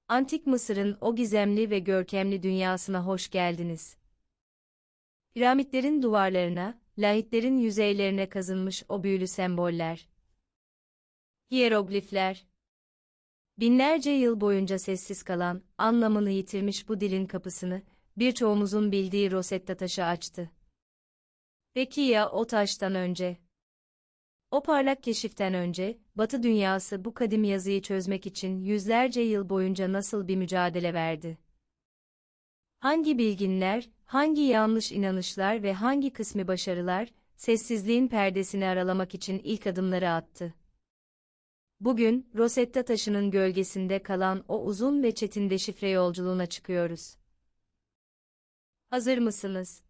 Antik Mısır'ın o gizemli ve görkemli dünyasına hoş geldiniz. Piramitlerin duvarlarına, lahitlerin yüzeylerine kazınmış o büyülü semboller. Hiyeroglifler. Binlerce yıl boyunca sessiz kalan, anlamını yitirmiş bu dilin kapısını, birçoğumuzun bildiği Rosetta taşı açtı. Peki ya o taştan önce? O parlak keşiften önce, Batı dünyası bu kadim yazıyı çözmek için yüzlerce yıl boyunca nasıl bir mücadele verdi? Hangi bilginler, hangi yanlış inanışlar ve hangi kısmi başarılar, sessizliğin perdesini aralamak için ilk adımları attı? Bugün, Rosetta taşının gölgesinde kalan o uzun ve çetin deşifre yolculuğuna çıkıyoruz. Hazır mısınız?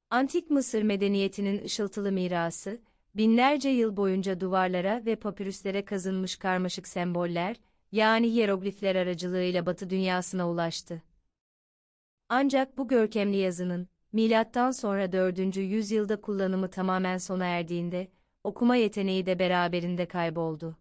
Antik Mısır medeniyetinin ışıltılı mirası, binlerce yıl boyunca duvarlara ve papirüslere kazınmış karmaşık semboller, yani hiyeroglifler aracılığıyla Batı dünyasına ulaştı. Ancak bu görkemli yazının, milattan sonra 4. yüzyılda kullanımı tamamen sona erdiğinde, okuma yeteneği de beraberinde kayboldu.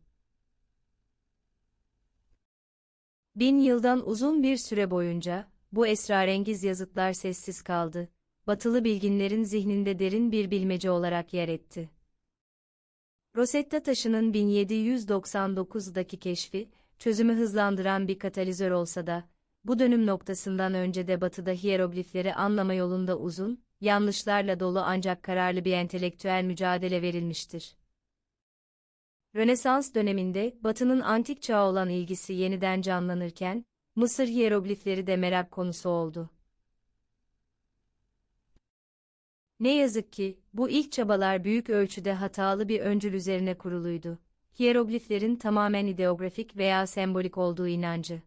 1000 yıldan uzun bir süre boyunca, bu esrarengiz yazıtlar sessiz kaldı, Batılı bilginlerin zihninde derin bir bilmece olarak yer etti. Rosetta taşının 1799'daki keşfi, çözümü hızlandıran bir katalizör olsa da, bu dönüm noktasından önce de Batı'da hiyeroglifleri anlama yolunda uzun, yanlışlarla dolu ancak kararlı bir entelektüel mücadele verilmiştir. Rönesans döneminde Batı'nın antik çağa olan ilgisi yeniden canlanırken, Mısır hiyeroglifleri de merak konusu oldu. Ne yazık ki, bu ilk çabalar büyük ölçüde hatalı bir öncül üzerine kuruluydu. Hiyerogliflerin tamamen ideografik veya sembolik olduğu inancı.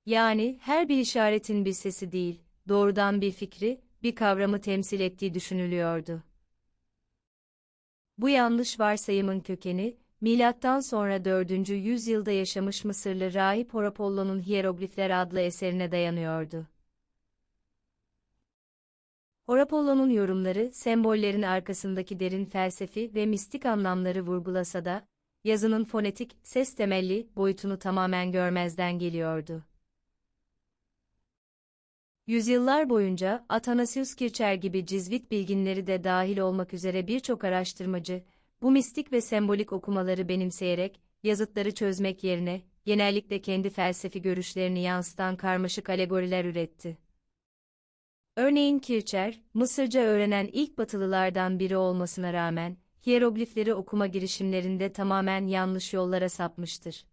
Yani, her bir işaretin bir sesi değil, doğrudan bir fikri, bir kavramı temsil ettiği düşünülüyordu. Bu yanlış varsayımın kökeni, milattan sonra 4. yüzyılda yaşamış Mısırlı rahip Horapollo'nun Hiyeroglifler adlı eserine dayanıyordu. Horapollo'nun yorumları, sembollerin arkasındaki derin felsefi ve mistik anlamları vurgulasa da, yazının fonetik, ses temelli boyutunu tamamen görmezden geliyordu. Yüzyıllar boyunca Athanasius Kircher gibi Cizvit bilginleri de dahil olmak üzere birçok araştırmacı, bu mistik ve sembolik okumaları benimseyerek, yazıtları çözmek yerine, genellikle kendi felsefi görüşlerini yansıtan karmaşık alegoriler üretti. Örneğin Kircher, Mısırca öğrenen ilk Batılılardan biri olmasına rağmen, hiyeroglifleri okuma girişimlerinde tamamen yanlış yollara sapmıştır.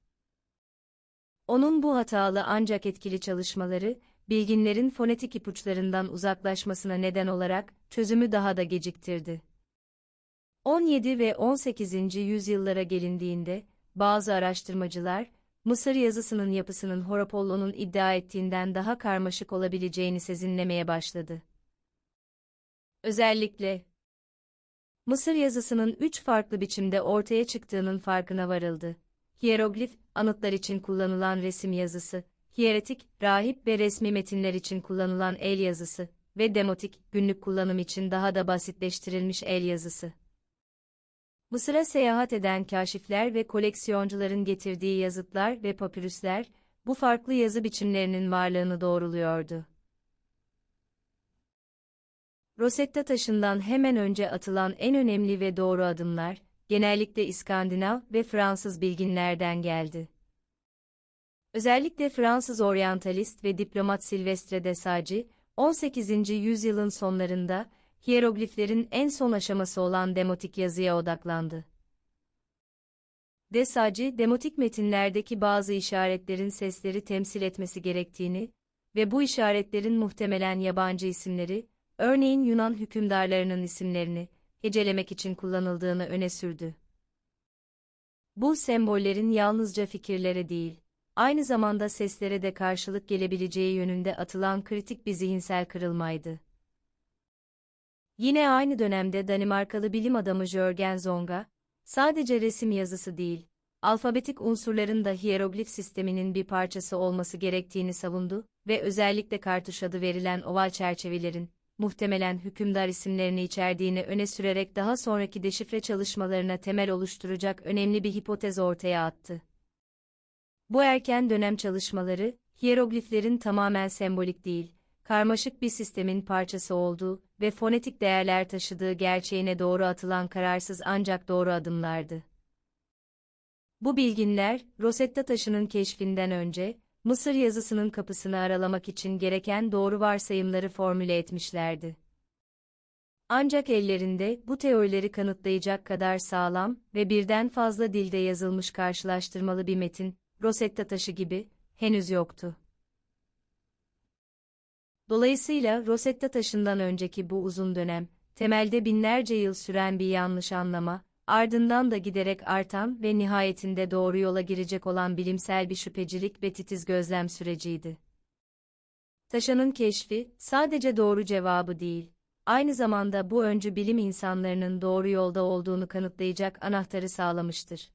Onun bu hatalı ancak etkili çalışmaları, bilginlerin fonetik ipuçlarından uzaklaşmasına neden olarak, çözümü daha da geciktirdi. 17 ve 18. yüzyıllara gelindiğinde, bazı araştırmacılar, Mısır yazısının yapısının Horapollo'nun iddia ettiğinden daha karmaşık olabileceğini sezinlemeye başladı. Özellikle, Mısır yazısının 3 farklı biçimde ortaya çıktığının farkına varıldı. Hiyeroglif, anıtlar için kullanılan resim yazısı, hiyeretik, rahip ve resmi metinler için kullanılan el yazısı ve demotik, günlük kullanım için daha da basitleştirilmiş el yazısı. Mısır'a seyahat eden kaşifler ve koleksiyoncuların getirdiği yazıtlar ve papirüsler, bu farklı yazı biçimlerinin varlığını doğruluyordu. Rosetta taşından hemen önce atılan en önemli ve doğru adımlar, genellikle İskandinav ve Fransız bilginlerden geldi. Özellikle Fransız oryantalist ve diplomat Silvestre de Sacchi, 18. yüzyılın sonlarında, hiyerogliflerin en son aşaması olan demotik yazıya odaklandı. De Sacchi, demotik metinlerdeki bazı işaretlerin sesleri temsil etmesi gerektiğini ve bu işaretlerin muhtemelen yabancı isimleri, örneğin Yunan hükümdarlarının isimlerini, hecelemek için kullanıldığını öne sürdü. Bu sembollerin yalnızca fikirlere değil, aynı zamanda seslere de karşılık gelebileceği yönünde atılan kritik bir zihinsel kırılmaydı. Yine aynı dönemde Danimarkalı bilim adamı Jørgen Zonga, sadece resim yazısı değil, alfabetik unsurların da hiyeroglif sisteminin bir parçası olması gerektiğini savundu ve özellikle kartuş adı verilen oval çerçevelerin, muhtemelen hükümdar isimlerini içerdiğini öne sürerek daha sonraki deşifre çalışmalarına temel oluşturacak önemli bir hipotez ortaya attı. Bu erken dönem çalışmaları, hiyerogliflerin tamamen sembolik değil, karmaşık bir sistemin parçası olduğu ve fonetik değerler taşıdığı gerçeğine doğru atılan kararsız ancak doğru adımlardı. Bu bilginler, Rosetta taşının keşfinden önce, Mısır yazısının kapısını aralamak için gereken doğru varsayımları formüle etmişlerdi. Ancak ellerinde bu teorileri kanıtlayacak kadar sağlam ve birden fazla dilde yazılmış karşılaştırmalı bir metin, Rosetta taşı gibi, henüz yoktu. Dolayısıyla Rosetta taşından önceki bu uzun dönem, temelde binlerce yıl süren bir yanlış anlama, ardından da giderek artan ve nihayetinde doğru yola girecek olan bilimsel bir şüphecilik ve titiz gözlem süreciydi. Taşanın keşfi, sadece doğru cevabı değil, aynı zamanda bu öncü bilim insanlarının doğru yolda olduğunu kanıtlayacak anahtarı sağlamıştır.